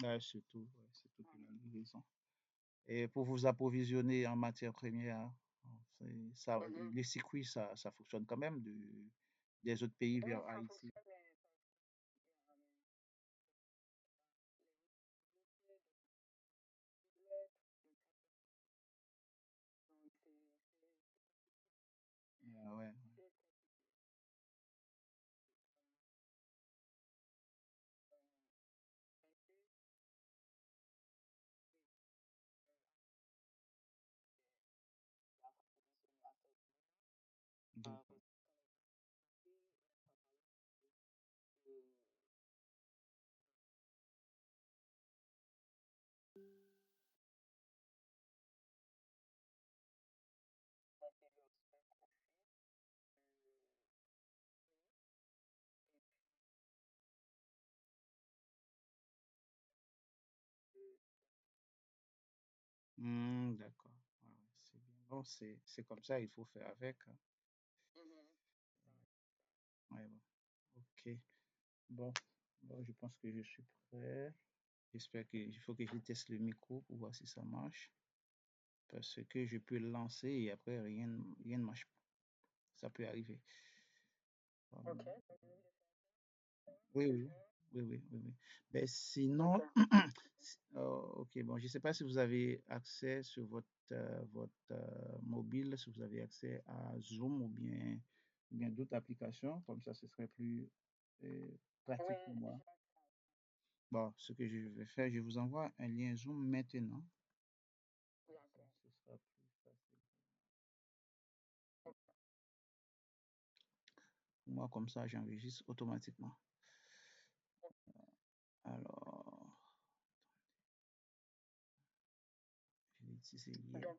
Ouais, surtout pour la livraison. Et pour vous approvisionner en matières premières, ça, Mhm. les circuits, ça fonctionne quand même des autres pays Oui, vers ça Haïti. fonctionne, mais les routiers, donc, donc Ah ouais. c'est compliqué. D'approvisionner assez D'accord. D'accord. Ouais, ouais, c'est bien. Bon, c'est comme ça, il faut faire avec, hein. Ouais, bon. Ok. Bon, bon, je pense que je suis prêt. J'espère que il faut que je teste le micro pour voir si ça marche. Parce que je peux le lancer et après rien ne marche pas. Ça peut arriver. Ok, Hum, donc Oui, oui, oui. Ben, sinon, ok. ok, bon, je ne sais pas si vous avez accès sur votre mobile, si vous avez accès à Zoom ou bien d'autres applications, comme ça, ce serait plus Oui, pratique pour moi. Bon, ce que je vais faire, je vous envoie un lien Zoom maintenant. Comme ça, d'accord. ce sera plus facile pour moi, comme ça, j'enregistre automatiquement. Alors, je vais utiliser lien. Donc,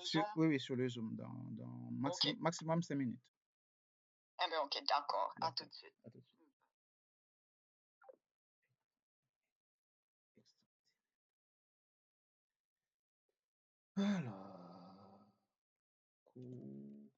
sur le Zoom. Oui, oui, sur le Zoom, dans Ok. maximum 5 minutes. Eh bien, ok, d'accord. À tout D'accord. de suite. À tout de suite. Alors, cool.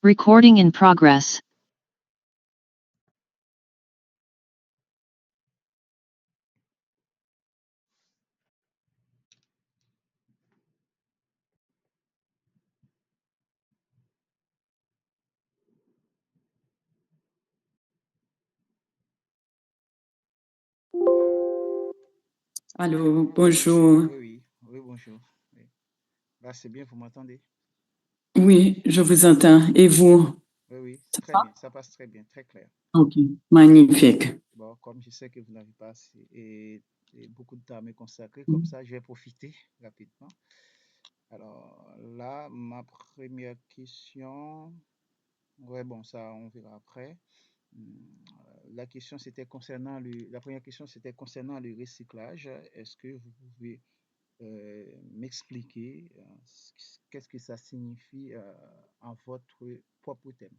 Recording in progress. Allô, bonjour. Oui, bonjour. Oui. Là, c'est bien, vous m'entendez? Oui, je vous entends. Et vous? Oui, très bien, ça passe très bien, très clair. Ok, magnifique. Bon, comme je sais que vous n'avez pas beaucoup de temps à me consacrer, comme ça, je vais profiter rapidement. Alors là, ma première question, ouais, bon, ça, on verra après. La question, c'était concernant la première question, c'était concernant le recyclage. Est-ce que vous pouvez m'expliquer qu'est-ce que ça signifie en votre propre thème,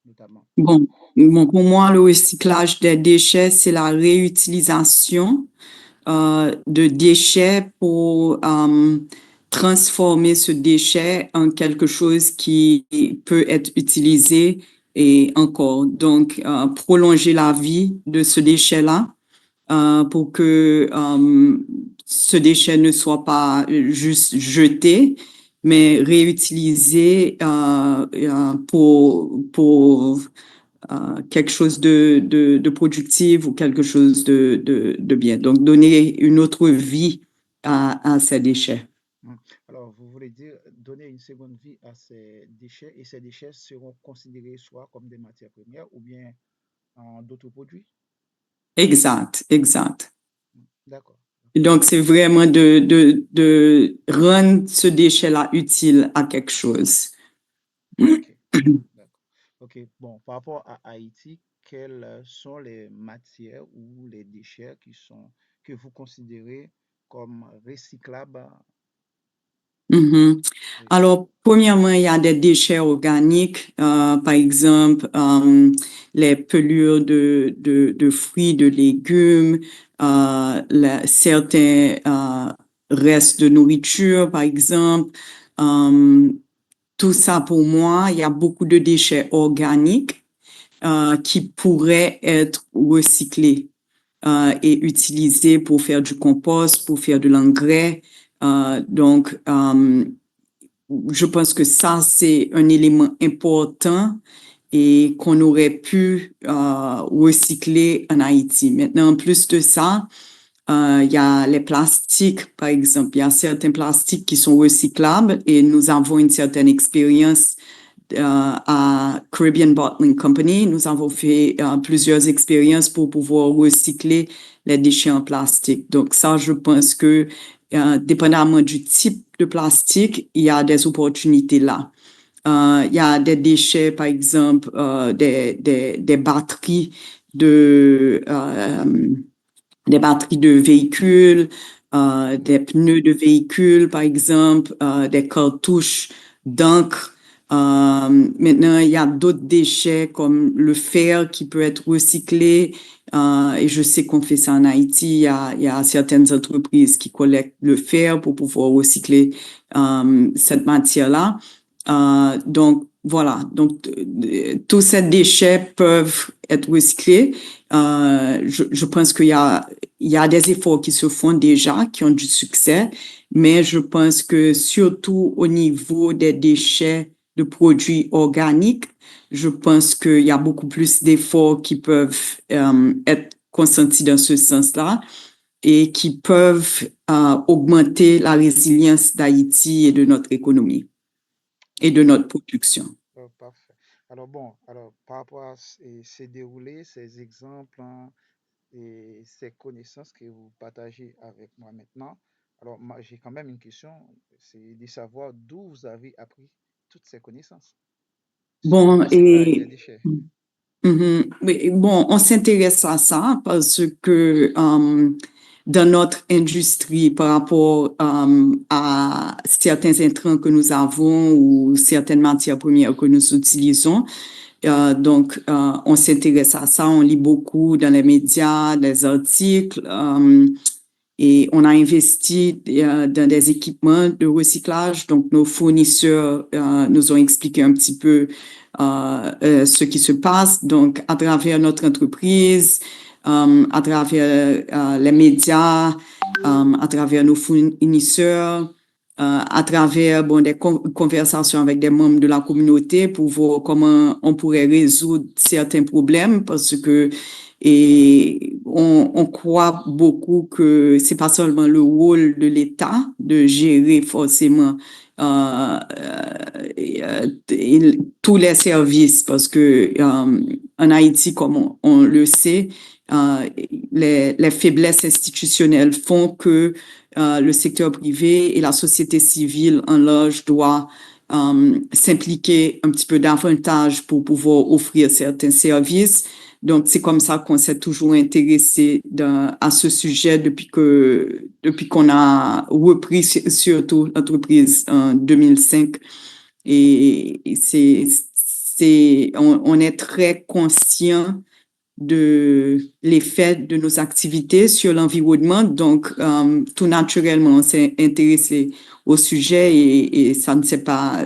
notamment? Bon, pour moi, le recyclage des déchets, c'est la réutilisation de déchets pour transformer ce déchet en quelque chose qui peut être utilisé et encore. Donc, prolonger la vie de ce déchet-là pour que ce déchet ne soit pas juste jeté, mais réutilisé pour quelque chose de productif ou quelque chose de bien. Donc, donner une autre vie à ces déchets. Alors, vous voulez dire donner une seconde vie à ces déchets et ces déchets seront considérés soit comme des matières premières ou bien en d'autres produits? Exact, exact. D'accord. Donc, c'est vraiment de rendre ce déchet-là utile à quelque chose. Ok, d'accord. Ok, bon, par rapport à Haïti, quelles sont les matières ou les déchets que vous considérez comme recyclables? Mhm. Oui. Alors, premièrement, il y a des déchets organiques, par exemple, les pelures de fruits, de légumes, certains restes de nourriture, par exemple. Euh, Tout ça, pour moi, il y a beaucoup de déchets organiques qui pourraient être recyclés et utilisés pour faire du compost, pour faire de l'engrais. Donc, je pense que ça, c'est un élément important et qu'on aurait pu recycler en Haïti. Maintenant, en plus de ça, il y a les plastiques, par exemple. Il y a certains plastiques qui sont recyclables et nous avons une certaine expérience à Caribbean Bottling Company. Nous avons fait plusieurs expériences pour pouvoir recycler les déchets en plastique. Donc ça, je pense que dépendamment du type de plastique, il y a des opportunités là. Il y a des déchets, par exemple, des batteries des batteries de véhicules, des pneus de véhicules, par exemple, des cartouches d'encre. Maintenant, il y a d'autres déchets comme le fer qui peut être recyclé. Et je sais qu'on fait ça en Haïti. Il y a certaines entreprises qui collectent le fer pour pouvoir recycler cette matière-là. Donc, voilà. Donc, tous ces déchets peuvent être recyclés. Je pense il y a des efforts qui se font déjà, qui ont du succès, mais je pense que surtout au niveau des déchets de produits organiques, je pense qu'il y a beaucoup plus d'efforts qui peuvent être consentis dans ce sens-là et qui peuvent augmenter la résilience d'Haïti et de notre économie et de notre production. Parfait. Alors bon, alors par rapport à ces déroulés, ces exemples, hein, et ces connaissances que vous partagez avec moi maintenant, alors moi j'ai quand même une question, c'est de savoir d'où vous avez appris toutes ces connaissances sur le Bon, recyclage des déchets. Oui, bon, on s'intéresse à ça parce que dans notre industrie, par rapport à certains intrants que nous avons ou certaines matières premières que nous utilisons, donc on s'intéresse à ça, on lit beaucoup dans les médias, les articles, et on a investi dans des équipements de recyclage. Donc, nos fournisseurs nous ont expliqué un petit peu ce qui se passe. Donc, à travers notre entreprise, à travers les médias, à travers nos fournisseurs, à travers des conversations avec des membres de la communauté pour voir comment on pourrait résoudre certains problèmes parce que on croit beaucoup que c'est pas seulement le rôle de l'État de gérer forcément tous les services parce que en Haïti, comme on le sait, les faiblesses institutionnelles font que le secteur privé et la société civile en large doivent s'impliquer un petit peu davantage pour pouvoir offrir certains services. Donc, c'est comme ça qu'on s'est toujours intéressé à ce sujet depuis qu'on a repris surtout l'entreprise en 2005. Et on est très conscient de l'effet de nos activités sur l'environnement. Donc, tout naturellement, on s'est intéressé au sujet et ça ne s'est pas,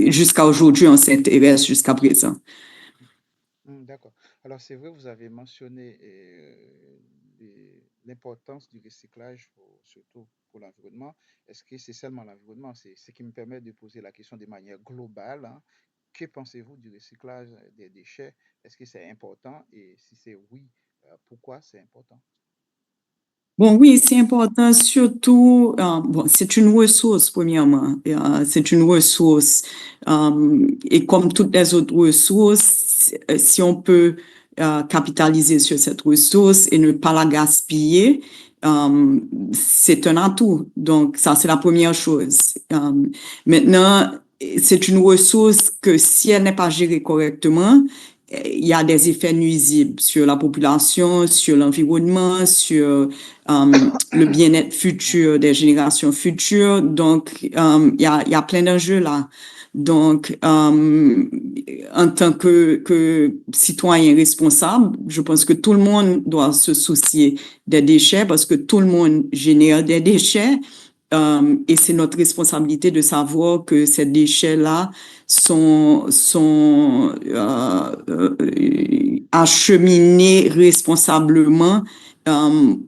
jusqu'à aujourd'hui, on s'intéresse jusqu'à présent. D'accord. Alors, c'est vrai, vous avez mentionné l'importance du recyclage, surtout pour l'environnement. Est-ce que c'est seulement l'environnement? C'est ce qui me permet de poser la question de manière globale, hein. Que pensez-vous du recyclage des déchets? Est-ce que c'est important? Et si c'est oui, pourquoi c'est important? Bon, oui, c'est important, surtout, bon, c'est une ressource, premièrement. C'est une ressource. Et comme toutes les autres ressources, si on peut capitaliser sur cette ressource et ne pas la gaspiller, c'est un atout. Donc, ça, c'est la première chose. Maintenant, c'est une ressource que si elle n'est pas gérée correctement, il y a des effets nuisibles sur la population, sur l'environnement, sur le bien-être futur des générations futures. Donc, il y a plein d'enjeux là. Donc, en tant que citoyen responsable, je pense que tout le monde doit se soucier des déchets parce que tout le monde génère des déchets. Et c'est notre responsabilité de savoir que ces déchets-là sont acheminés responsablement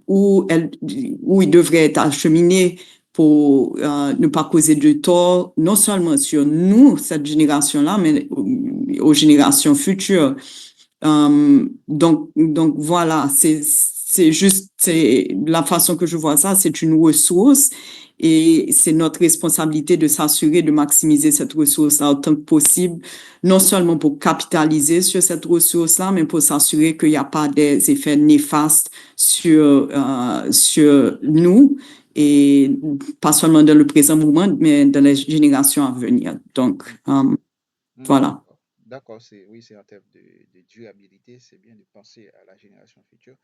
où ils devraient être acheminés pour ne pas causer de tort, non seulement sur nous, cette génération-là, mais aux générations futures. Donc voilà, c'est juste la façon que je vois ça, c'est une ressource et c'est notre responsabilité de s'assurer de maximiser cette ressource-là autant que possible, non seulement pour capitaliser sur cette ressource-là, mais pour s'assurer qu'il n'y a pas des effets néfastes sur nous et pas seulement dans le présent moment, mais dans les générations à venir. Donc, voilà. D'accord, oui, c'est en termes de durabilité, c'est bien de penser à la génération future.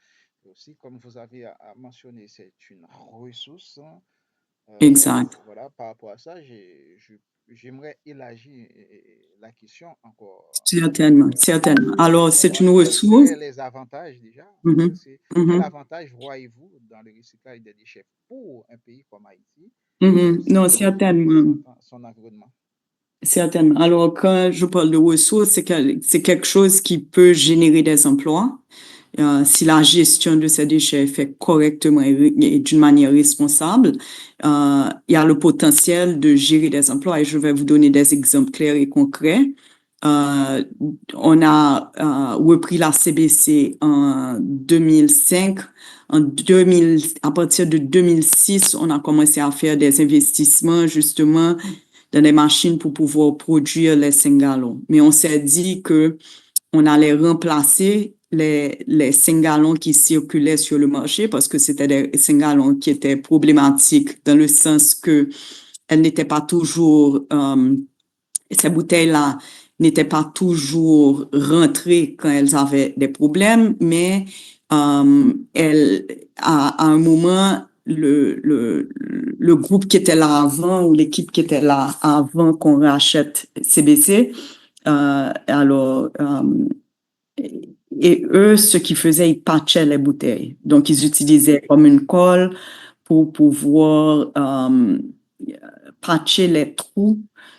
Et aussi, comme vous avez mentionné, c'est une ressource, hein. Exact. Voilà, par rapport à ça, j'aimerais élargir la question encore. Certainement. Alors, c'est une Quels ressource. seraient les avantages déjà? Quel avantage voyez-vous dans le recyclage des déchets pour un pays comme Haïti, Non, aussi certainement. son environnement? Certainement. Alors, quand je parle de ressources, c'est quelque chose qui peut générer des emplois. Si la gestion de ces déchets est faite correctement et d'une manière responsable, il y a le potentiel de gérer des emplois et je vais vous donner des exemples clairs et concrets. On a repris la CBC en 2005. À partir de 2006, on a commencé à faire des investissements justement dans des machines pour pouvoir produire les 5 gallons. Mais on s'est dit que on allait remplacer les 5 gallons qui circulaient sur le marché parce que c'était des 5 gallons qui étaient problématiques dans le sens que elles n'étaient pas toujours, ces bouteilles-là n'étaient pas toujours rentrées quand elles avaient des problèmes, mais à un moment, le groupe qui était là avant ou l'équipe qui était là avant qu'on rachète CBC, et eux, ce qu'ils faisaient, ils patchaient les bouteilles. Donc, ils utilisaient comme une colle pour pouvoir patcher les trous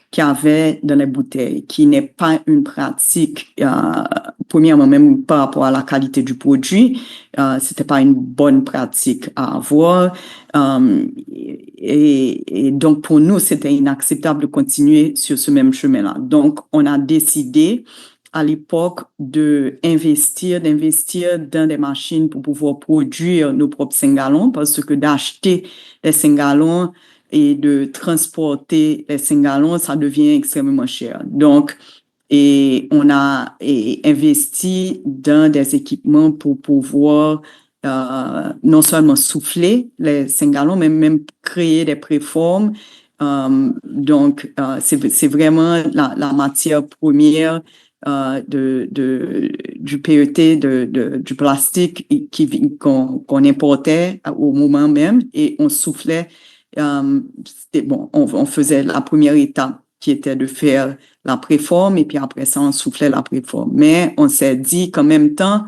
qu'il y avait dans les bouteilles, qui n'est pas une pratique, premièrement, même par rapport à la qualité du produit, c'était pas une bonne pratique à avoir. Et donc, pour nous, c'était inacceptable de continuer sur ce même chemin-là. Donc, on a décidé à l'époque d'investir dans des machines pour pouvoir produire nos propres 5 gallons, parce que d'acheter les 5 gallons et de transporter les 5 gallons, ça devient extrêmement cher. Donc, et on a investi dans des équipements pour pouvoir non seulement souffler les 5 gallons, mais même créer des préformes. Donc, c'est vraiment la matière première du PET, du plastique qu'on importait au moment même, et on soufflait. On faisait la première étape qui était de faire la préforme, et puis après ça, on soufflait la préforme. Mais on s'est dit qu'en même temps,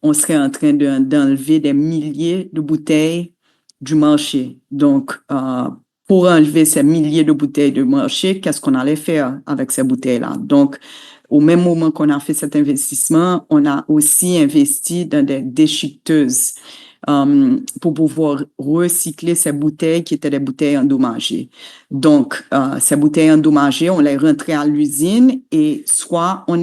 on serait en train d'enlever des milliers de bouteilles du marché. Donc, pour enlever ces milliers de bouteilles du marché, qu'est-ce qu'on allait faire avec ces bouteilles-là? Donc, au même moment qu'on a fait cet investissement, on a aussi investi dans des déchiqueteuses pour pouvoir recycler ces bouteilles qui étaient des bouteilles endommagées. Donc, ces bouteilles endommagées, on les rentrait à l'usine et soit on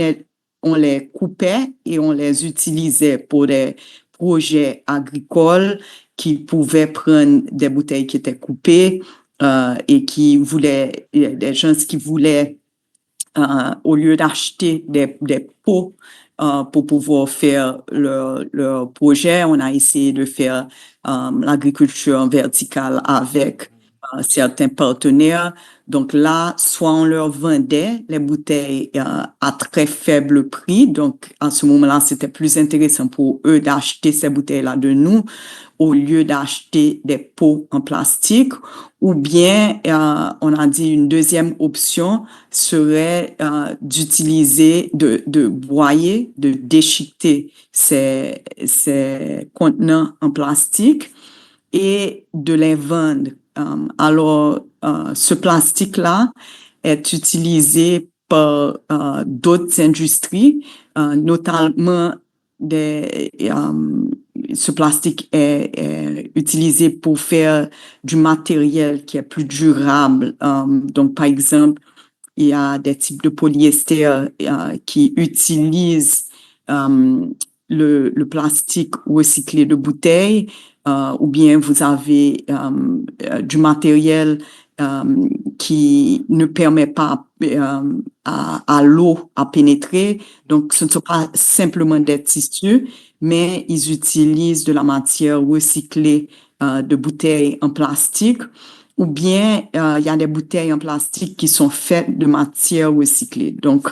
les coupait et on les utilisait pour des projets agricoles qui pouvaient prendre des bouteilles qui étaient coupées et des gens qui voulaient au lieu d'acheter des pots pour pouvoir faire leur projet, on a essayé de faire l'agriculture verticale avec certains partenaires. Donc là, soit on leur vendait les bouteilles à très faible prix. Donc, à ce moment-là, c'était plus intéressant pour eux d'acheter ces bouteilles-là de nous au lieu d'acheter des pots en plastique. Ou bien, on a dit une deuxième option serait d'utiliser, de broyer, de déchiqueter ces contenants en plastique et de les vendre. Alors, ce plastique-là est utilisé par d'autres industries, notamment ce plastique est utilisé pour faire du matériel qui est plus durable. Donc, par exemple, il y a des types de polyester qui utilisent le plastique recyclé de bouteilles, ou bien vous avez du matériel qui ne permet pas à l'eau à pénétrer. Donc, ce ne sont pas simplement des tissus, mais ils utilisent de la matière recyclée de bouteilles en plastique. Ou bien, il y a des bouteilles en plastique qui sont faites de matière recyclée. Donc,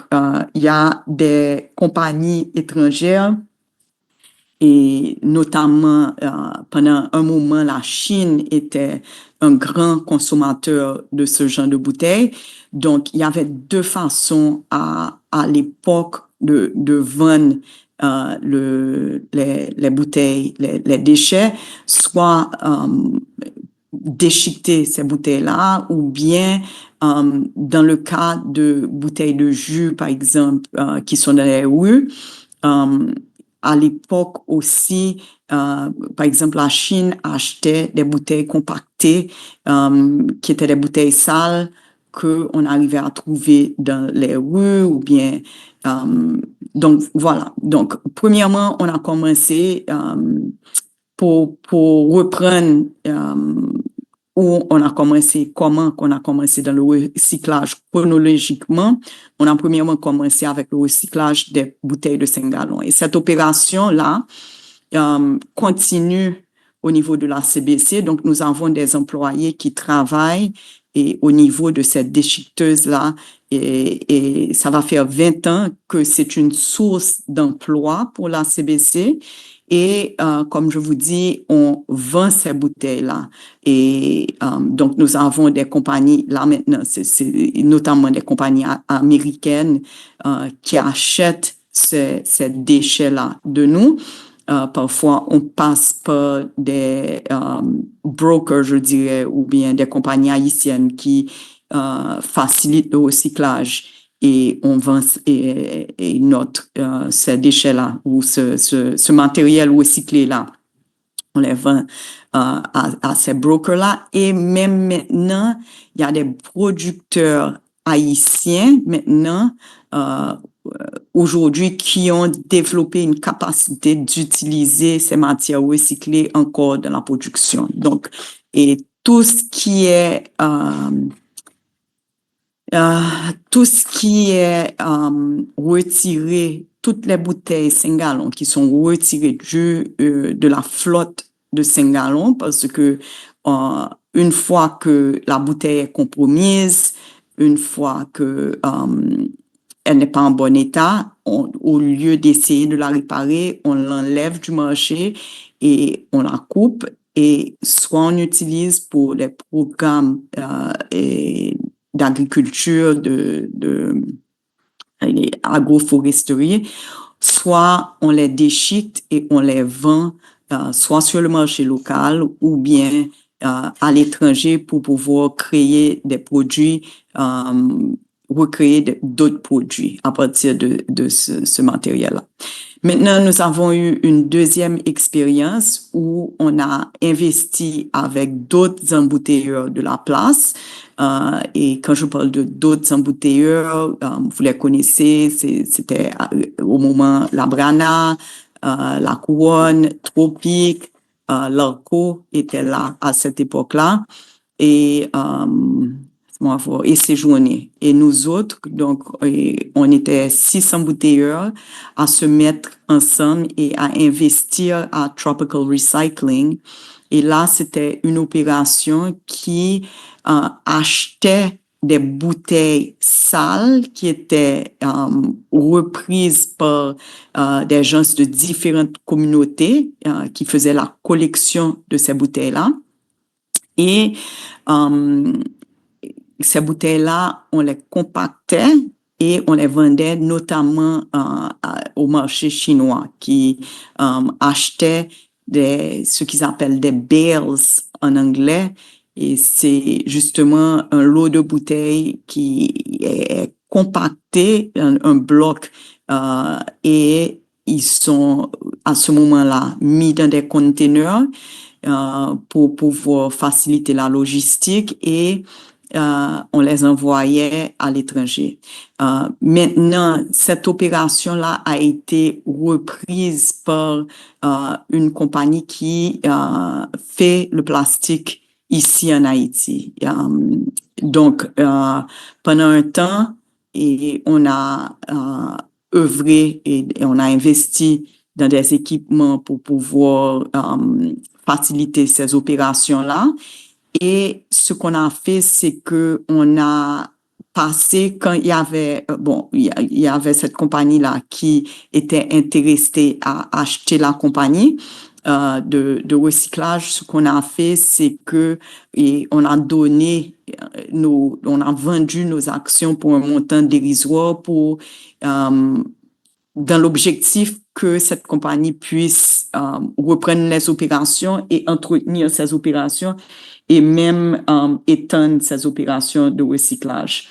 il y a des compagnies étrangères et notamment, pendant un moment, la Chine était un grand consommateur de ce genre de bouteilles. Donc, il y avait 2 façons à l'époque de vendre les bouteilles, les déchets, soit déchiqueter ces bouteilles-là, ou bien dans le cas de bouteilles de jus, par exemple, qui sont dans les rues, à l'époque aussi, par exemple, la Chine achetait des bouteilles compactées qui étaient des bouteilles sales qu'on arrivait à trouver dans les rues ou bien... donc, voilà. Donc, premièrement, on a commencé pour reprendre où on a commencé, comment qu'on a commencé dans le recyclage chronologiquement. On a premièrement commencé avec le recyclage des bouteilles de 5 gallons. Et cette opération-là continue au niveau de la CBC. Donc, nous avons des employés qui travaillent et au niveau de cette déchiqueteuse-là. Et ça va faire 20 ans que c'est une source d'emploi pour la CBC. Et comme je vous dis, on vend ces bouteilles-là. Et donc, nous avons des compagnies, là maintenant, c'est notamment des compagnies américaines qui achètent ces déchets-là de nous. parfois, on passe par des brokers, je dirais, ou bien des compagnies haïtiennes qui facilitent le recyclage et on vend ces déchets-là ou ce matériel recyclé-là. On les vend à ces brokers-là. Et même maintenant, il y a des producteurs haïtiens maintenant aujourd'hui qui ont développé une capacité d'utiliser ces matières recyclées encore dans la production. Donc, et tout ce qui est retiré, toutes les bouteilles 5 gallons qui sont retirées de la flotte de 5 gallons, parce que une fois que la bouteille est compromise, une fois que elle n'est pas en bon état, au lieu d'essayer de la réparer, on l'enlève du marché et on la coupe, et soit on utilise pour les programmes d'agriculture, agroforesterie, soit on les déchiquette et on les vend soit sur le marché local ou bien à l'étranger pour pouvoir créer des produits, recréer d'autres produits à partir de ce matériel-là. Maintenant, nous avons eu une deuxième expérience où on a investi avec d'autres embouteilleurs de la place. Et quand je parle de d'autres embouteilleurs, vous les connaissez, c'était au moment La Brana, La Couronne, Tropique, L'Arco était là à cette époque-là. Et séjourner. Et nous autres, donc, on était 6 embouteilleurs à se mettre ensemble et à investir à Tropical Recycling. Et là, c'était une opération qui achetait des bouteilles sales qui étaient reprises par des gens de différentes communautés qui faisaient la collection de ces bouteilles-là. Et ces bouteilles-là, on les compactait et on les vendait notamment au marché chinois qui achetait ce qu'ils appellent des bales en anglais. Et c'est justement un lot de bouteilles qui est compacté, un bloc, et ils sont à ce moment-là mis dans des containers pour pouvoir faciliter la logistique et on les envoyait à l'étranger. Maintenant, cette opération-là a été reprise par une compagnie qui fait le plastique ici en Haïti. Donc, pendant un temps, et on a œuvré et on a investi dans des équipements pour pouvoir faciliter ces opérations-là. Et ce qu'on a fait, c'est que on a passé quand il y avait il y avait cette compagnie-là qui était intéressée à acheter la compagnie de recyclage. Ce qu'on a fait, c'est que on a donné on a vendu nos actions pour un montant dérisoire pour dans l'objectif que cette compagnie puisse reprendre les opérations et entretenir ces opérations et même étendre ces opérations de recyclage.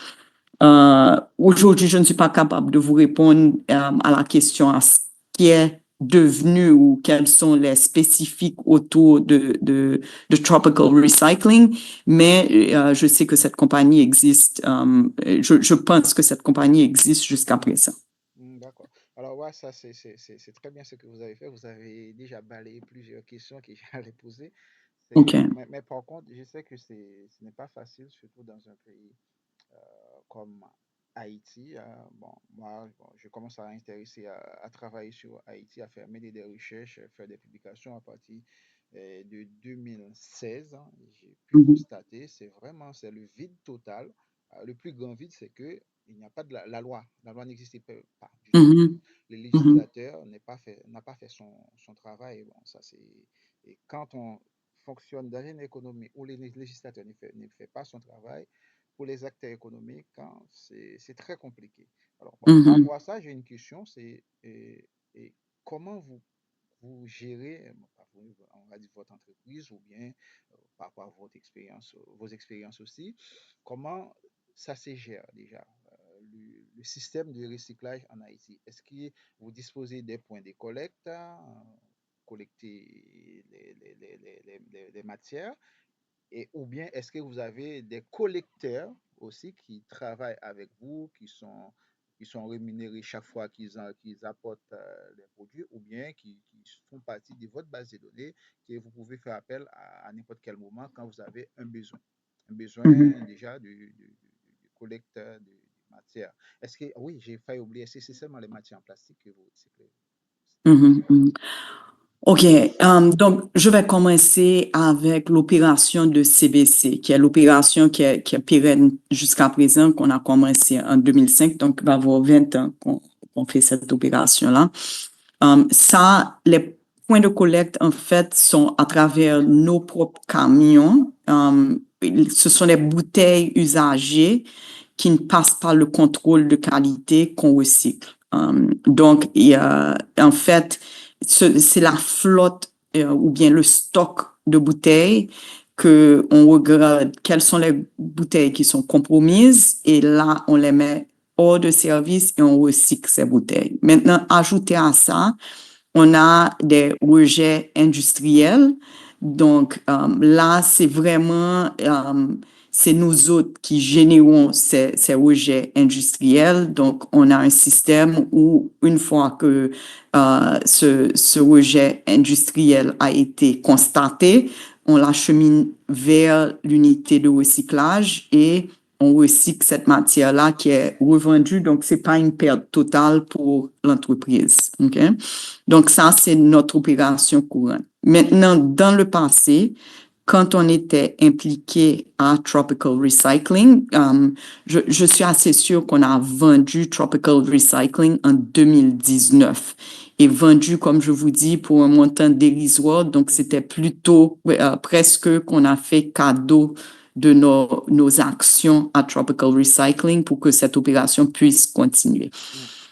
Aujourd'hui, je ne suis pas capable de vous répondre à la question à ce qui est devenu ou quels sont les spécifiques autour de Tropical Recycling, mais je sais que cette compagnie existe. Je pense que cette compagnie existe jusqu'à présent. D'accord. Alors, ouais, ça, c'est très bien ce que vous avez fait. Vous avez déjà balayé plusieurs questions que j'allais poser. OK. Mais par contre, je sais que ce n'est pas facile, surtout dans un pays comme Haïti. Bon, moi, bon, je commence à m'intéresser à travailler sur Haïti, à faire mener des recherches, faire des publications à partir de 2016. Hein. J'ai pu Mhm. constater, c'est le vide total. Le plus grand vide, c'est que il n'y a pas de la loi. La loi n'existe pas du tout. Mhm. Le Mhm. législateur n'a pas fait son travail. Bon, ça c'est. Et quand on fonctionne dans une économie où le législateur ne fait pas son travail, pour les acteurs économiques, hein, c'est très compliqué. Alors, bon, par Mhm. rapport à ça, j'ai une question, c'est comment vous vous gérez, on va dire votre entreprise ou bien par rapport à votre expérience, vos expériences aussi, comment ça se gère déjà, le système de recyclage en Haïti? Est-ce que vous disposez des points de collecte, collecter les matières, et ou bien est-ce que vous avez des collecteurs aussi qui travaillent avec vous, qui sont rémunérés chaque fois qu'ils apportent les produits, ou bien qui font partie de votre base de données que vous pouvez faire appel à n'importe quel moment quand vous avez un besoin déjà de collecte de matière. Est-ce que, oui, j'ai failli oublier, est-ce que c'est seulement les matières en plastique que vous recyclez? OK, donc je vais commencer avec l'opération de CBC, qui est l'opération qui est pérenne jusqu'à présent, qu'on a commencé en 2005, donc il va y avoir 20 ans qu'on fait cette opération-là. Ça, les points de collecte, en fait, sont à travers nos propres camions. Ce sont des bouteilles usagées qui ne passent pas le contrôle de qualité qu'on recycle. Donc, en fait, c'est la flotte ou bien le stock de bouteilles que on regarde quelles sont les bouteilles qui sont compromises et là, on les met hors de service et on recycle ces bouteilles. Maintenant, ajouté à ça, on a des rejets industriels. Donc, là, c'est vraiment, c'est nous autres qui générons ces rejets industriels. Donc, on a un système où, une fois que ce rejet industriel a été constaté, on l'achemine vers l'unité de recyclage et on recycle cette matière-là qui est revendue. Donc, c'est pas une perte totale pour l'entreprise. OK? Donc, ça, c'est notre opération courante. Maintenant, dans le passé, quand on était impliqué à Tropical Recycling, je suis assez sûre qu'on a vendu Tropical Recycling en 2019 et vendu, comme je vous dis, pour un montant dérisoire. Donc, c'était plutôt presque qu'on a fait cadeau de nos actions à Tropical Recycling pour que cette opération puisse continuer.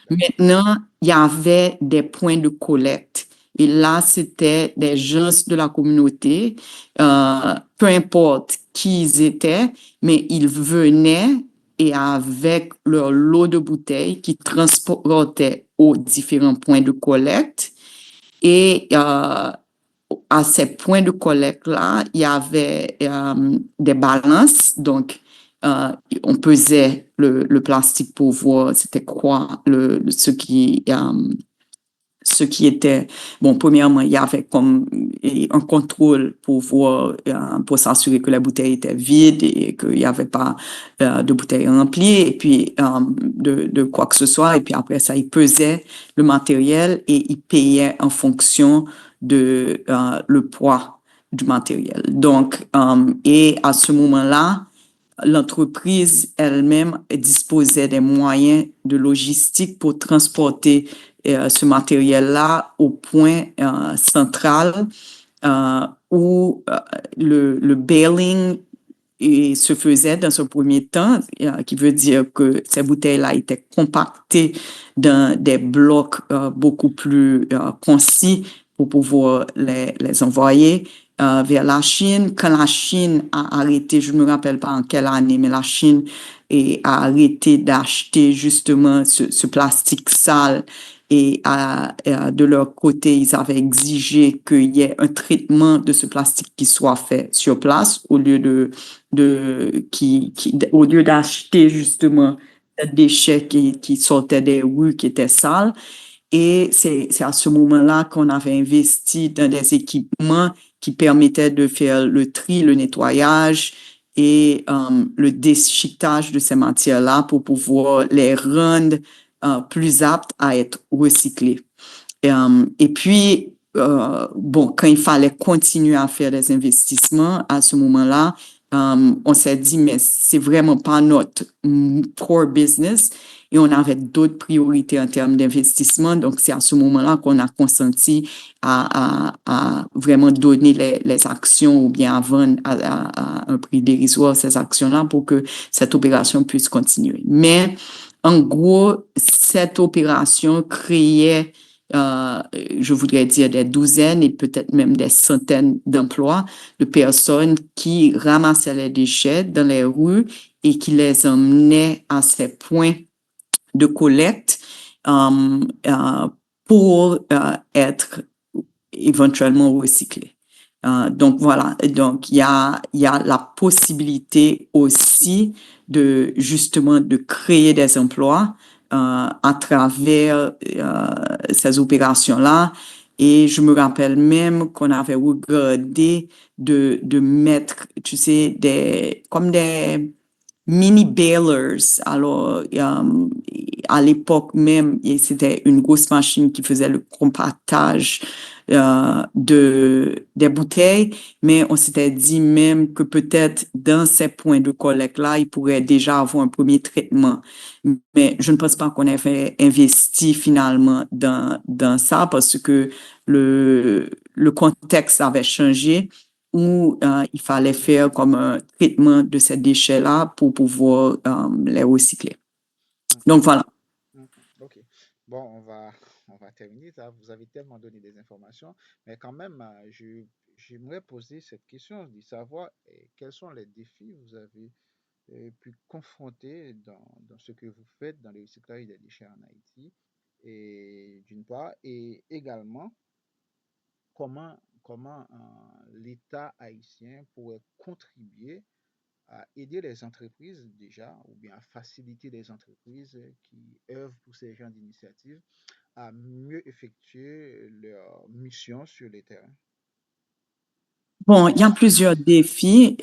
Maintenant, il y avait des points de collecte. Et là, c'était des gens de la communauté, peu importe qui ils étaient, mais ils venaient et avec leur lot de bouteilles qui transportaient aux différents points de collecte. Et à ces points de collecte-là, il y avait des balances. Donc, on pesait le plastique pour voir c'était quoi ce qui était, bon, premièrement, il y avait comme un contrôle pour voir, pour s'assurer que la bouteille était vide et qu'il n'y avait pas de bouteille remplie et puis de quoi que ce soit. Et puis après ça, il pesait le matériel et il payait en fonction de le poids du matériel. Donc, et à ce moment-là, l'entreprise elle-même disposait des moyens de logistique pour transporter ce matériel-là au point central où le baling se faisait dans ce premier temps, qui veut dire que ces bouteilles-là étaient compactées dans des blocs beaucoup plus concis pour pouvoir les envoyer vers la Chine. Quand la Chine a arrêté, je ne me rappelle pas en quelle année, mais la Chine a arrêté d'acheter justement ce plastique sale et de leur côté, ils avaient exigé qu'il y ait un traitement de ce plastique qui soit fait sur place au lieu au lieu d'acheter justement des déchets qui sortaient des rues qui étaient sales. Et c'est à ce moment-là qu'on avait investi dans des équipements qui permettaient de faire le tri, le nettoyage et le déchiquetage de ces matières-là pour pouvoir les rendre plus aptes à être recyclées. Et puis, bon, quand il fallait continuer à faire des investissements, à ce moment-là, on s'est dit, mais c'est vraiment pas notre core business et on avait d'autres priorités en termes d'investissement. Donc, c'est à ce moment-là qu'on a consenti à vraiment donner les actions ou bien à vendre à un prix dérisoire ces actions-là pour que cette opération puisse continuer. Mais, en gros, cette opération créait je voudrais dire des douzaines et peut-être même des centaines d'emplois de personnes qui ramassaient les déchets dans les rues et qui les emmenaient à ces points de collecte pour être éventuellement recyclés. Donc voilà, donc il y a la possibilité aussi de justement de créer des emplois à travers ces opérations-là. Et je me rappelle même qu'on avait regardé de mettre, tu sais, comme des mini balers. Alors, à l'époque même, c'était une grosse machine qui faisait le compactage des bouteilles, mais on s'était dit même que peut-être dans ces points de collecte-là, il pourrait déjà avoir un premier traitement. Mais je ne pense pas qu'on avait investi finalement dans ça parce que le contexte avait changé où il fallait faire comme un traitement de ces déchets-là pour pouvoir les recycler. Donc voilà. OK. Bon, on va terminer. Ça. Vous avez tellement donné des informations, mais quand même, j'aimerais poser cette question de savoir quels sont les défis que vous avez pu confronter dans ce que vous faites dans le recyclage des déchets en Haïti, et d'une part, et également comment l'État haïtien pourrait contribuer à aider les entreprises déjà, ou bien à faciliter les entreprises qui œuvrent pour ces genres d'initiatives à mieux effectuer leur mission sur les terrains. Bon, il y a plusieurs défis.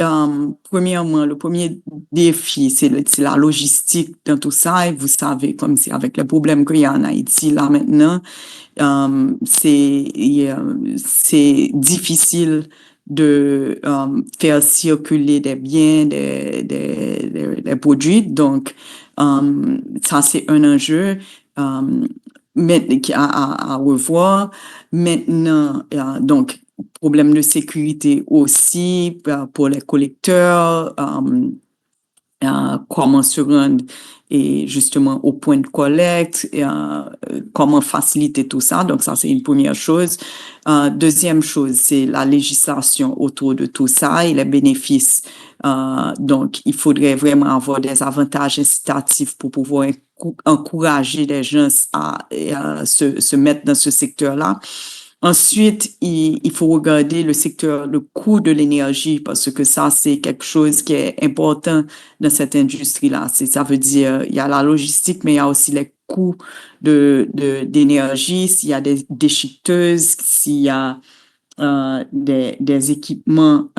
Premièrement, le premier défi, c'est la logistique dans tout ça. Et vous savez, comme c'est avec les problèmes qu'il y a en Haïti là maintenant, c'est difficile de faire circuler des biens, des produits. Donc, ça, c'est un enjeu à revoir. Maintenant, donc, problème de sécurité aussi pour les collecteurs, comment se rendre et justement au point de collecte, comment faciliter tout ça. Donc ça, c'est une première chose. Deuxième chose, c'est la législation autour de tout ça et les bénéfices. Donc, il faudrait vraiment avoir des avantages incitatifs pour pouvoir encourager les gens à se mettre dans ce secteur-là. Ensuite, il faut regarder le coût de l'énergie parce que ça, c'est quelque chose qui est important dans cette industrie-là. Ça veut dire, il y a la logistique, mais il y a aussi les coûts d'énergie, s'il y a des déchiqueteuses, s'il y a des équipements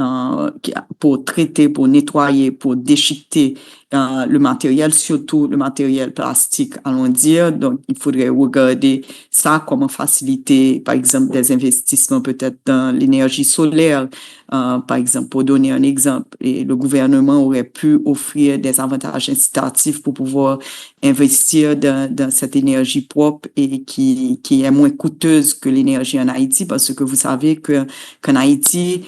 pour traiter, pour nettoyer, pour déchiqueter le matériel, surtout le matériel plastique, allons dire. Donc, il faudrait regarder ça, comment faciliter, par exemple, des investissements peut-être dans l'énergie solaire, par exemple, pour donner un exemple. Et le gouvernement aurait pu offrir des avantages incitatifs pour pouvoir investir dans cette énergie propre et qui est moins coûteuse que l'énergie en Haïti, parce que vous savez qu'en Haïti,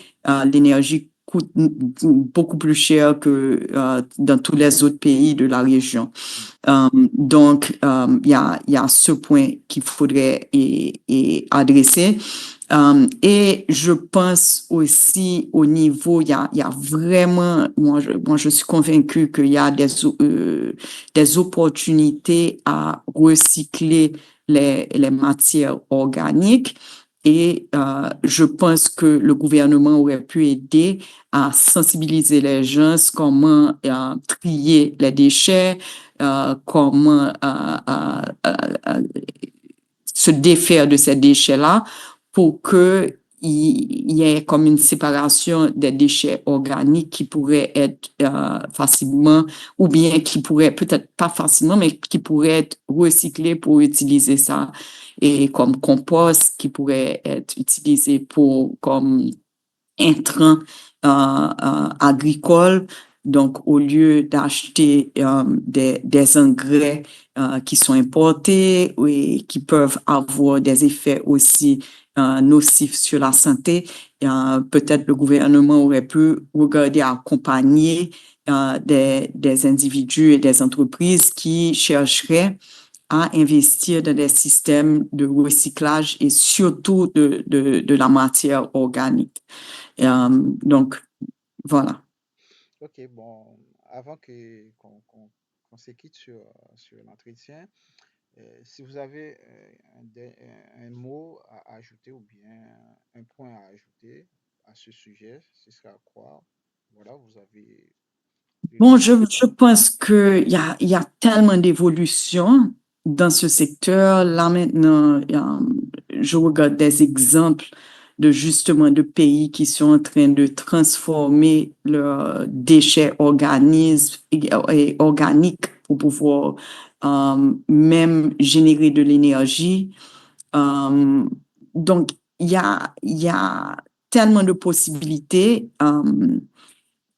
l'énergie coûte beaucoup plus cher que dans tous les autres pays de la région. Donc, il y a ce point qu'il faudrait adresser. Et je pense aussi au niveau, il y a vraiment, moi je suis convaincue qu'il y a des opportunités à recycler les matières organiques. Et je pense que le gouvernement aurait pu aider à sensibiliser les gens comment trier les déchets, comment se défaire de ces déchets-là pour que il y ait comme une séparation des déchets organiques qui pourraient être facilement, ou bien qui pourraient, peut-être pas facilement, mais qui pourraient être recyclés pour utiliser ça et comme compost, qui pourrait être utilisé comme intrants agricoles. Donc, au lieu d'acheter des engrais qui sont importés et qui peuvent avoir des effets aussi nocifs sur la santé, peut-être le gouvernement aurait pu regarder à accompagner des individus et des entreprises qui chercheraient à investir dans des systèmes de recyclage et surtout de la matière organique. Donc, voilà. Ok, bon, avant qu'on se quitte sur l'entretien, si vous avez un mot à ajouter ou bien un point à ajouter à ce sujet, ce sera quoi? Voilà, vous avez Bon, le je pense qu'il y a tellement d'évolution dans ce secteur. Là maintenant, je regarde des exemples de justement de pays qui sont en train de transformer leurs déchets et organiques pour pouvoir même générer de l'énergie. Euh, donc, il y a tellement de possibilités.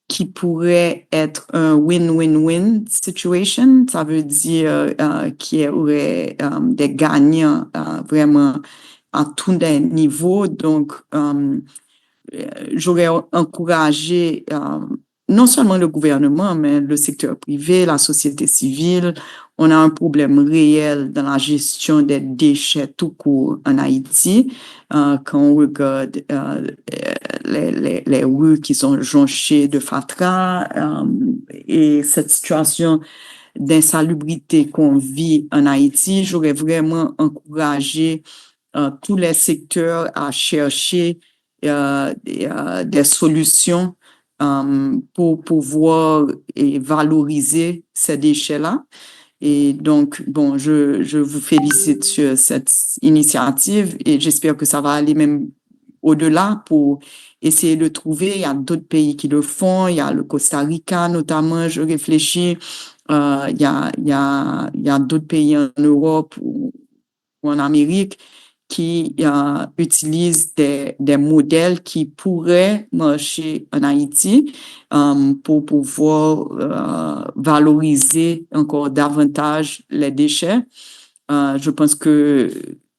Qui pourrait être un win-win-win situation. Ça veut dire qu'il y aurait des gagnants vraiment à tous les niveaux. Donc, j'aurais encouragé non seulement le gouvernement, mais le secteur privé, la société civile. On a un problème réel dans la gestion des déchets tout court en Haïti. Quand on regarde les rues qui sont jonchées de fatras et cette situation d'insalubrité qu'on vit en Haïti, j'aurais vraiment encouragé tous les secteurs à chercher des solutions pour pouvoir valoriser ces déchets-là. Et donc, bon, je vous félicite sur cette initiative et j'espère que ça va aller même au-delà pour essayer de trouver. Il y a d'autres pays qui le font. Il y a le Costa Rica, notamment, je réfléchis. Il y a d'autres pays en Europe ou en Amérique qui utilisent des modèles qui pourraient marcher en Haïti pour pouvoir valoriser encore davantage les déchets. Je pense que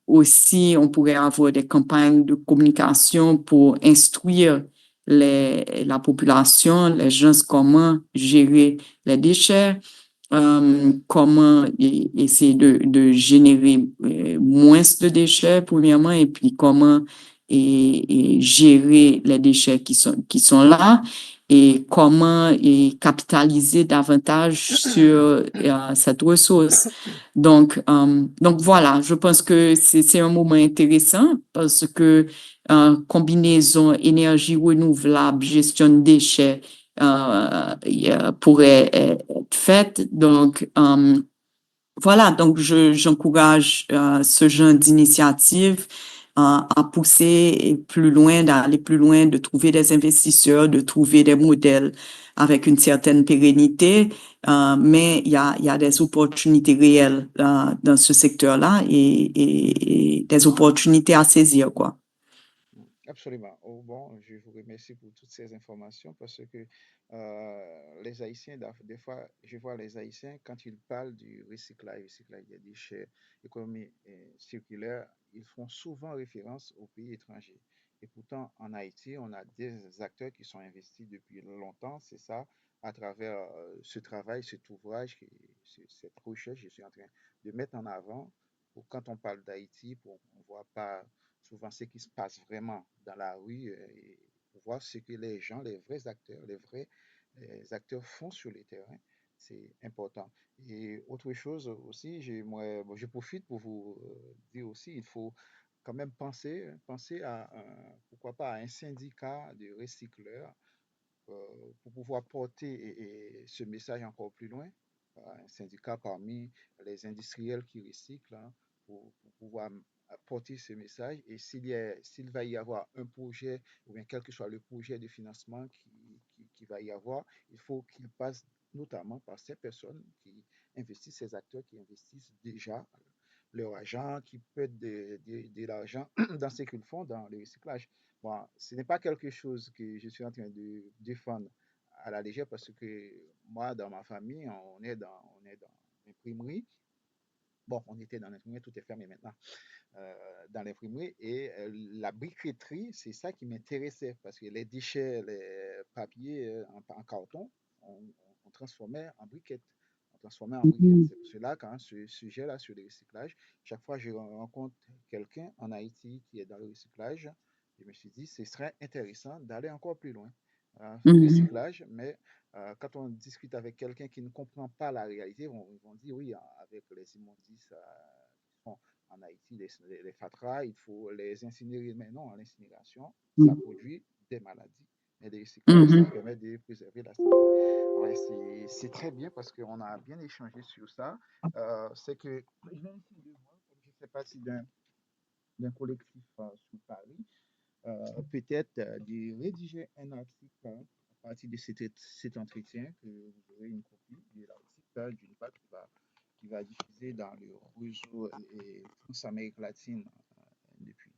aussi, on pourrait avoir des campagnes de communication pour instruire la population, les gens, comment gérer les déchets, comment essayer de générer moins de déchets, premièrement, et puis comment et gérer les déchets qui sont là et comment capitaliser davantage sur cette ressource. Donc voilà, je pense que c'est un moment intéressant parce que combinaison énergie renouvelable, gestion de déchets pourrait être faite. Donc voilà, donc j'encourage ce genre d'initiative à pousser plus loin, d'aller plus loin, de trouver des investisseurs, de trouver des modèles avec une certaine pérennité, mais il y a des opportunités réelles dans ce secteur-là et des opportunités à saisir, quoi. Absolument. Oh, bon, je vous remercie pour toutes ces informations parce que les Haïtiens, des fois, je vois les Haïtiens, quand ils parlent du recyclage des déchets, économie circulaire, ils font souvent référence aux pays étrangers. Et pourtant, en Haïti, on a des acteurs qui sont investis depuis longtemps, c'est ça, à travers ce travail, cet ouvrage, cette recherche, je suis en train de mettre en avant pour quand on parle d'Haïti, pour on ne voit pas souvent ce qui se passe vraiment dans la rue et voir ce que les gens, les vrais acteurs, les acteurs font sur le terrain. C'est important. Et autre chose aussi, je profite pour vous dire aussi, il faut quand même penser à, pourquoi pas, à un syndicat de recycleurs pour pouvoir porter ce message encore plus loin, un syndicat parmi les industriels qui recyclent, hein, pour pouvoir porter ce message. Et s'il va y avoir un projet, ou bien quel que soit le projet de financement qui va y avoir, il faut qu'il passe notamment par ces personnes qui investissent, ces acteurs qui investissent déjà leur argent, qui peut être de l'argent dans ce qu'ils font dans le recyclage. Bon, ce n'est pas quelque chose que je suis en train de défendre à la légère parce que moi, dans ma famille, on est dans l'imprimerie. Bon, on était dans l'imprimerie, tout est fermé maintenant, dans l'imprimerie. Et la briqueterie, c'est ça qui m'intéressait parce que les déchets, les papiers en carton, on transformait en briquettes. transformer en week-end. C'est pour cela qu'un ce sujet-là sur le recyclage, chaque fois que je rencontre quelqu'un en Haïti qui est dans le recyclage, je me suis dit, ce serait intéressant d'aller encore plus loin. Recyclage, mais quand on discute avec quelqu'un qui ne comprend pas la réalité, ils vont dire oui, avec les immondices qui sont en Haïti, les fatras, il faut les incinérer. Mais non, l'incinération, ça produit des maladies. Mais le recyclage, ça permet de préserver la santé. Ouais, c'est très bien parce qu'on a bien échangé sur ça. C'est que je viens ici de voir, comme je fais partie d'un collectif sur Paris, peut-être de rédiger un article à partir de cet entretien, que vous aurez une copie de l'article d'une part qui va diffuser dans le réseau France-Amérique latine depuis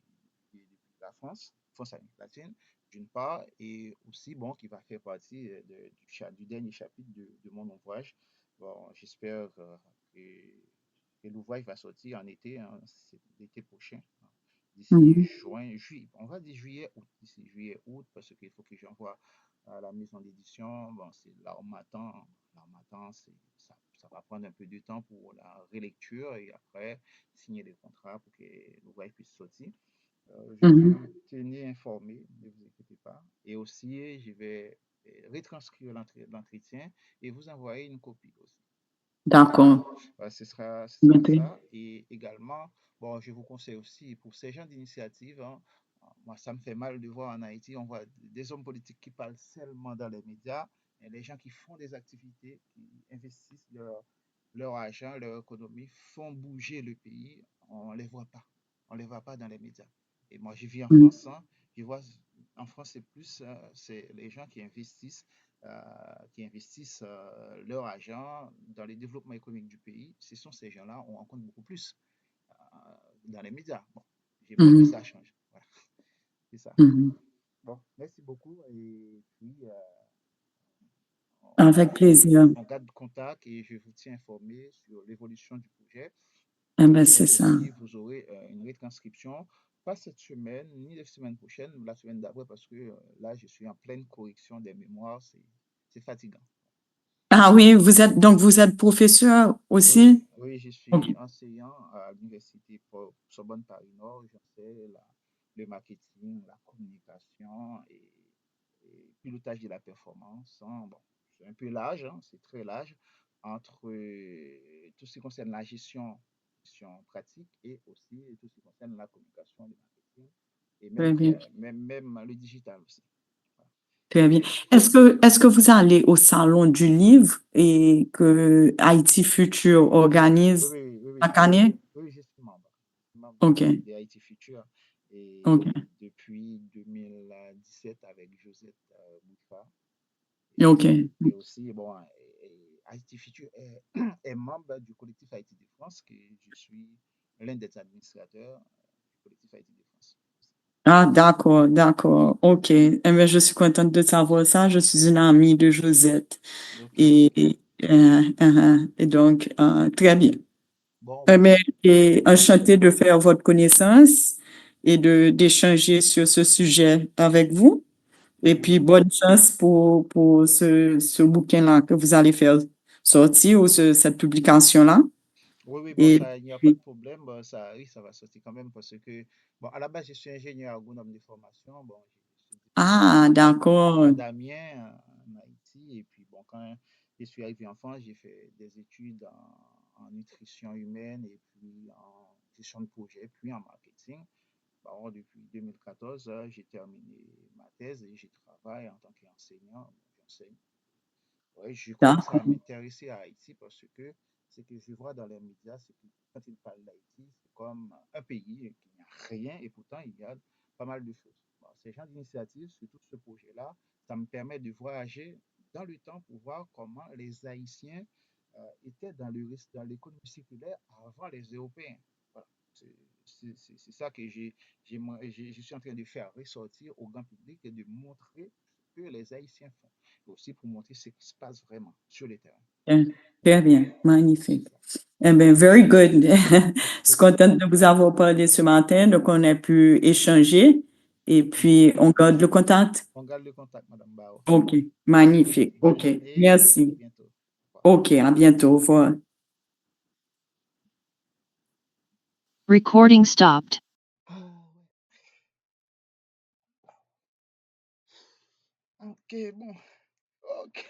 la France-Amérique latine, d'une part, et aussi bon, qui va faire partie du dernier chapitre de mon ouvrage. Bon, j'espère que l'ouvrage va sortir en été, hein, l'été prochain, hein, d'ici juin, juillet. On va dire juillet, août, d'ici juillet, août, parce qu'il faut que j'envoie à la maison d'édition. Bon, c'est l'Harmattan. L'Harmattan, ça va prendre un peu de temps pour la relecture et après signer les contrats pour que l'ouvrage puisse sortir. Je vais vous tenir informé, ne vous inquiétez pas. Et aussi, je vais retranscrire l'entretien et vous envoyer une copie aussi. D'accord. Ce sera ça. Et également, bon, je vous conseille aussi pour ces gens d'initiative, hein, moi, ça me fait mal de voir en Haïti, on voit des hommes politiques qui parlent seulement dans les médias, et les gens qui font des activités, qui investissent leur argent, leur économie, font bouger le pays, on ne les voit pas. On ne les voit pas dans les médias. Et moi, je vis en France, hein, je vois en France, c'est plus c'est les gens qui investissent leur argent dans le développement économique du pays. Ce sont ces gens-là, on rencontre beaucoup plus dans les médias. Bon, j'ai peur que ça change. Voilà. C'est ça. Bon, merci beaucoup. Et puis, avec plaisir. On garde contact et je vous tiens informé sur l'évolution du projet. Eh ben, c'est ça. Aussi, vous aurez une retranscription, pas cette semaine, ni la semaine prochaine, la semaine d'après, parce que là, je suis en pleine correction des mémoires. C'est fatigant. Ah oui, vous êtes professeur aussi? Oui, je suis enseignant à l'université Sorbonne Paris-Nord. J'enseigne le marketing, la communication et pilotage de la performance. Hein. Bon, c'est un peu large, hein, c'est très large, entre tout ce qui concerne la gestion pratique et aussi tout ce qui concerne la communication, le marketing et Très bien. même le digital aussi. Voilà. Très bien. Est-ce que vous allez au Salon du Livre et que Haïti Future organise chaque année? Oui, je suis membre OK. de Haïti Future et OK. depuis 2017 avec Josette Boufa. OK. Et aussi, bon, Haïti Future est membre du collectif Haïti de France, que je suis l'un des administrateurs du collectif Haïti de France. Ah, d'accord. OK. Eh bien, je suis contente de savoir ça. Je suis une amie de Josette. Okay. Et donc, très bien. Bon, Eh bien, et enchantée de faire votre connaissance et d'échanger sur ce sujet avec vous. Et puis, bonne chance pour ce bouquin-là que vous allez faire sortir ou cette publication-là. oui, bon, Et ça, il n'y a pas de puis, problème. Bon, ça va sortir quand même parce que, bon, à la base, je suis ingénieur agronome de formation. Bon, je suis diplômé d'accord. d'Amiens en Haïti. Et puis, bon, quand je suis arrivé en France, j'ai fait des études en nutrition humaine et puis en gestion de projet, puis en marketing. Bon, depuis 2014, j'ai terminé ma thèse et je travaille en tant qu'enseignant. J'enseigne. Ouais, je commence à D'accord. m'intéresser à Haïti parce que ce que je vois dans les médias, c'est que quand ils parlent d'Haïti, c'est comme un pays qui n'a rien et pourtant il y a pas mal de choses. Bon, ces gens d'initiative, surtout ce projet-là, ça me permet de voyager dans le temps pour voir comment les Haïtiens étaient dans l'économie circulaire avant les Européens. Voilà. C'est ça que je suis en train de faire ressortir au grand public et de montrer ce que les Haïtiens font. Et aussi pour montrer ce qui se passe vraiment sur le terrain. Très bien. Magnifique. Eh bien, very good. Je suis contente de vous avoir parlé ce matin, donc on a pu échanger et puis on garde le contact. On garde le contact, Madame Bao. OK. Merci. Magnifique. Bonne OK. journée et à Merci. bientôt. OK, à bientôt. Au revoir. Recording stopped. Ok, bon. Ok.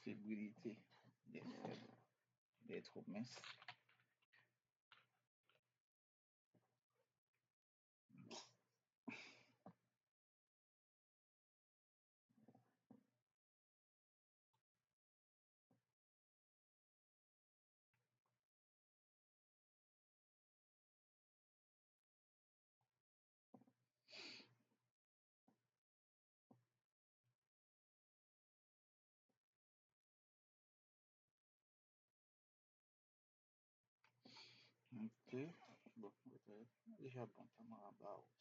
Fébrilité des faibles, des trop minces. Ok. Bon, déjà bon, ça m'a rabat aussi.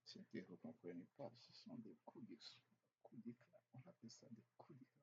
Si vous ne comprenez pas, ce sont des coups d'éclat. On appelle ça des coups d'éclat.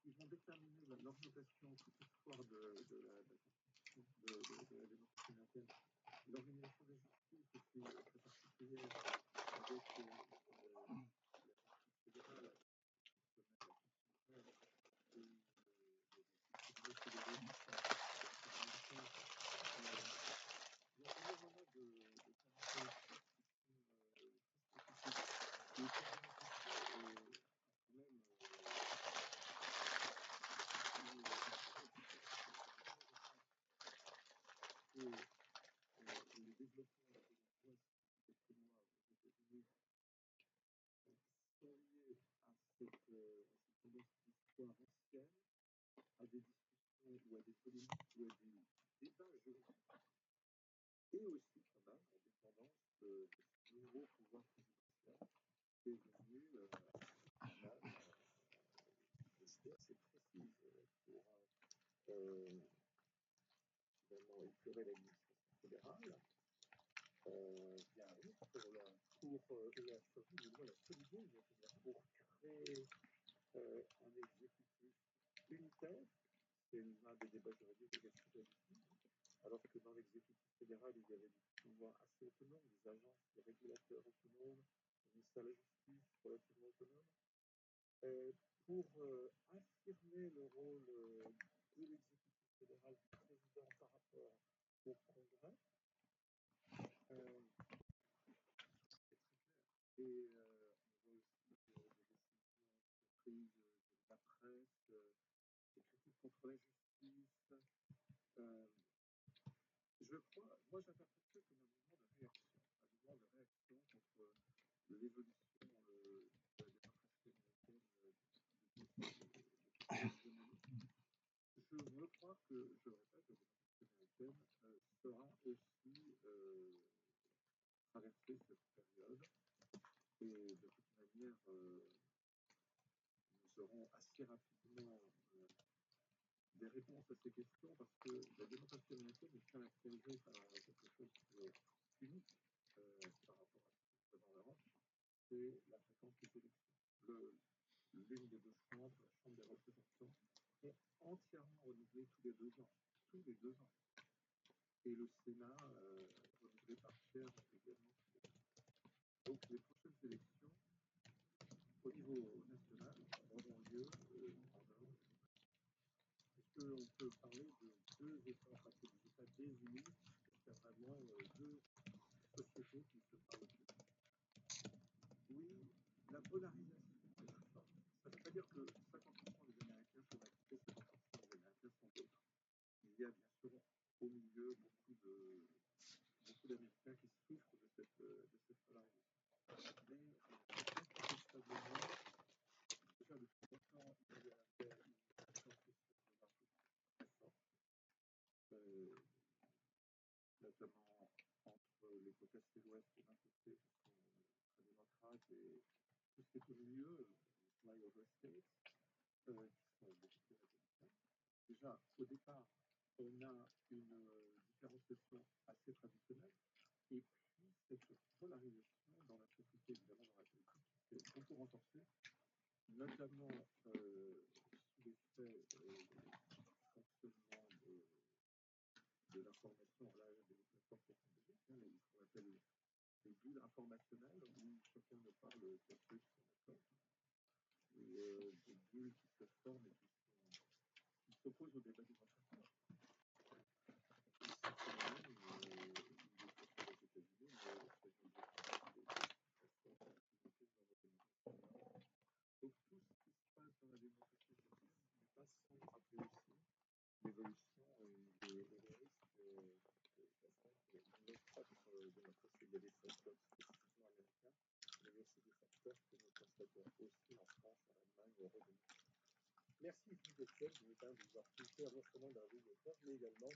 qui vont déterminer l'orientation, toute l'histoire de la démocratie américaine, l'organisation de justice aussi très particulière avec la justice fédérale, à des discussions ou à des polémiques ou à des débats juridiques et aussi quand même en dépendance de ce nouveau pouvoir présidentiel qui est devenu quand même assez précise pour finalement éclairer l'administration fédérale. Bien oui, pour la solider, pour créer un exécutif unitaire. C'est l'un des débats juridiques de la alors que dans l'exécutif fédéral, il y avait des pouvoirs assez autonomes, des agences, des régulateurs autonomes, le ministère de la Justice relativement autonome. Pour affirmer le rôle de l'exécutif fédéral du président par rapport au Congrès, et on voit aussi des décisions prises de la presse, des critiques contre la justice. Je crois, moi j'interprète ça comme un mouvement de réaction contre l'évolution de la démocratie américaine Je veux croire que, je répète, la démocratie américaine sera aussi traverser cette période et de toute manière nous aurons assez rapidement des réponses à ces questions parce que la démocratie américaine est caractérisée par quelque chose qui est unique par rapport à ce qui se passe en Europe, c'est la fréquence des élections. L'une des deux chambres, la Chambre des représentants, est entièrement renouvelée tous les 2 ans. Tous les 2 ans. Et le Sénat, renouvelé par tiers, également. Donc les prochaines élections, au niveau national, auront lieu en Europe. Est-ce qu'on peut parler de 2 États, parce que des États désunis, c'est vraiment 2 sociétés qui se parlent plus? Oui, la polarisation est très forte. Ça ne veut pas dire que 50% des Américains sont actifs, 50% des Américains sont d'autres. Il y a bien sûr au milieu beaucoup d'Américains qui souffrent de cette polarisation. Mais incontestablement, déjà depuis longtemps, il y a une concentration monarchique très forte, notamment entre les côtes est et l'ouest d'un côté, qui sont très démocrates, et tout ce qui est au milieu, les flyover states, qui sont beaucoup plus républicains. Déjà, au départ, on a une différenciation assez traditionnelle, et puis cette polarisation dans la société, évidemment dans la politique, qui s'est beaucoup renforcée, notamment sous l'effet du fonctionnement de l'information, là, des plateformes technologiques, ce qu'on appelle les bulles informationnelles, où chacun ne parle qu'à ceux qui sont d'accord, et des bulles qui se forment et qui s'opposent au débat démocratique. Donc tout ce qui se passe dans la démocratie américaine n'est pas sans rappeler aussi l'évolution et les risques notre propre démocratie. Il y a des facteurs spécifiquement américains, mais il y a aussi des facteurs que nous constatons aussi en France, en Allemagne, au Royaume-Uni. Merci Yves Etienne de nous avoir touché non seulement dans la vie de France, mais également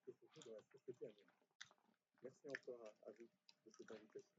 et surtout dans la société américaine. Merci encore à vous de cette invitation.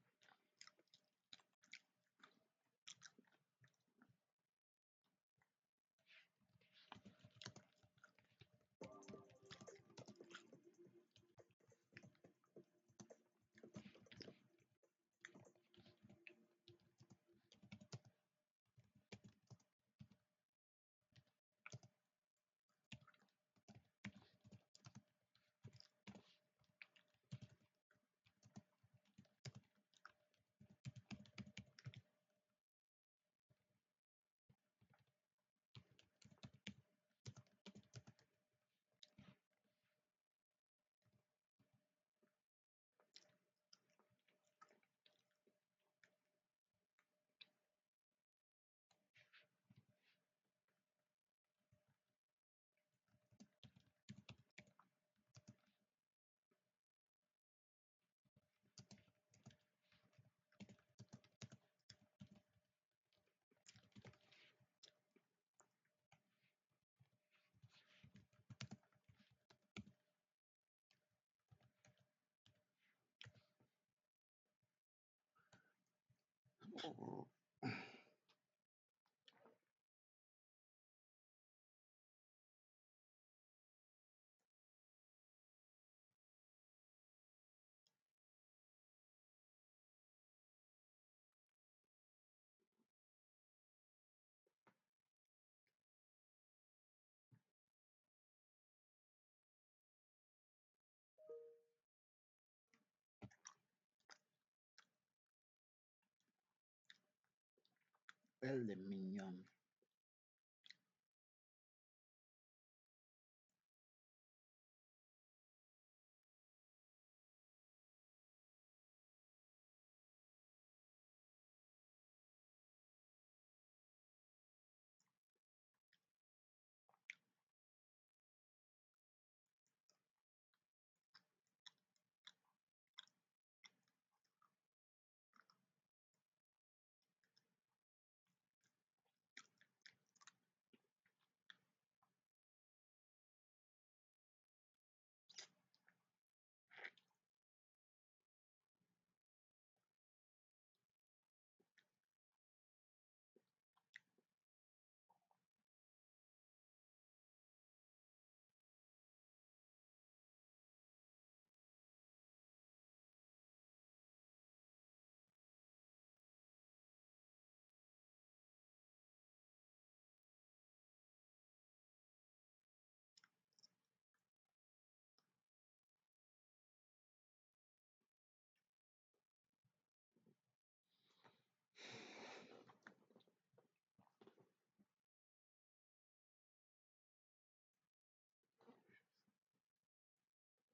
Elle est mignonne.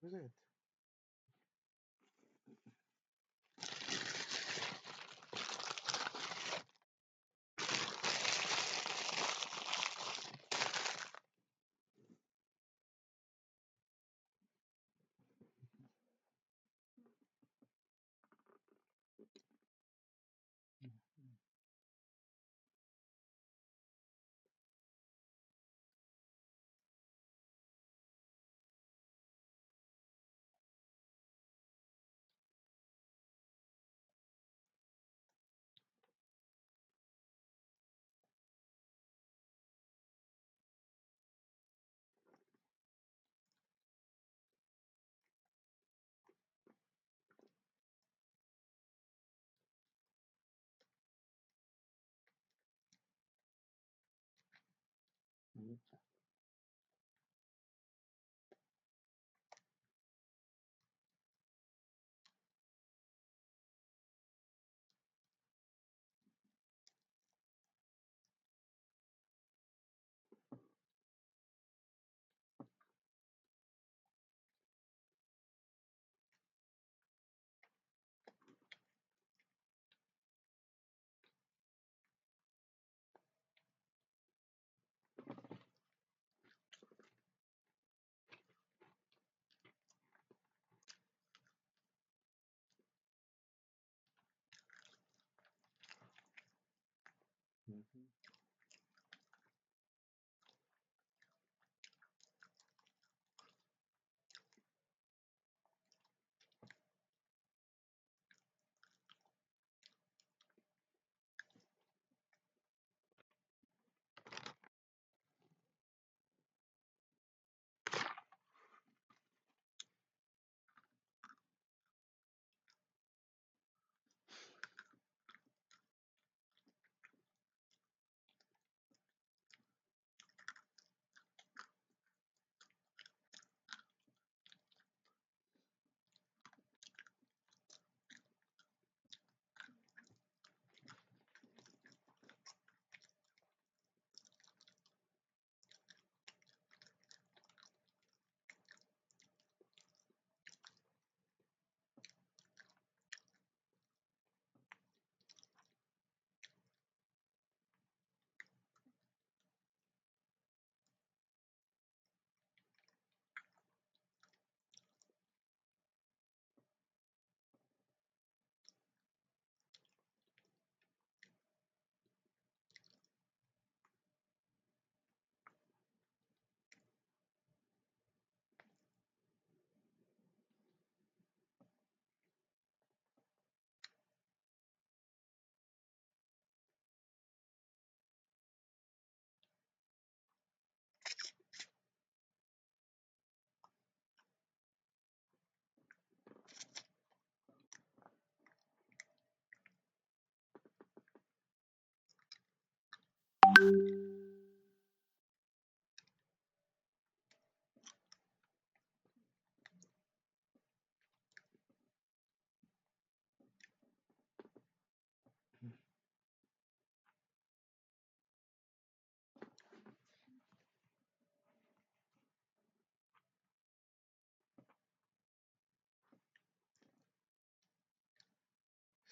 Vous êtes.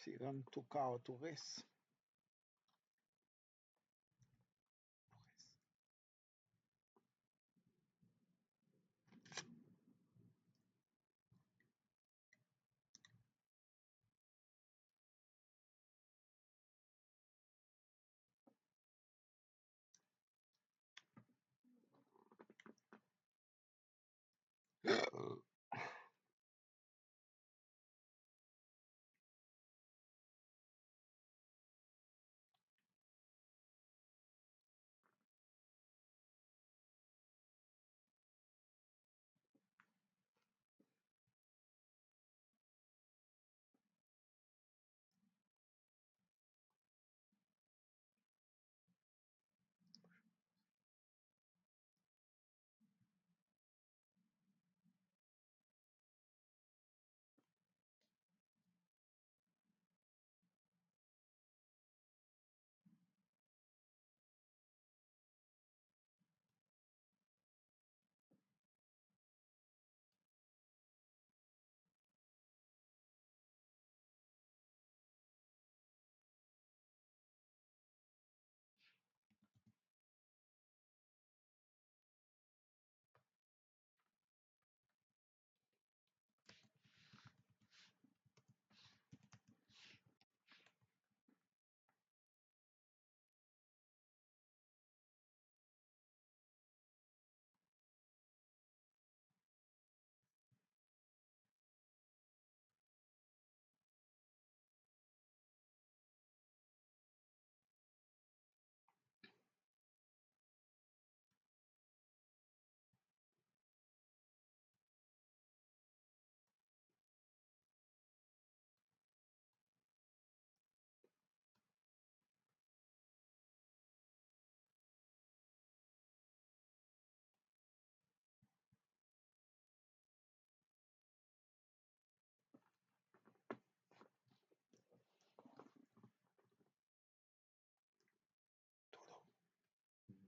Ferran Tocao Torres.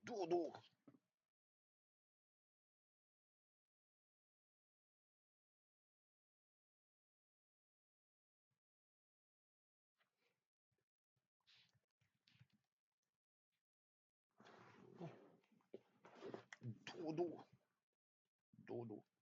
Dodo. Dodo. Dodo.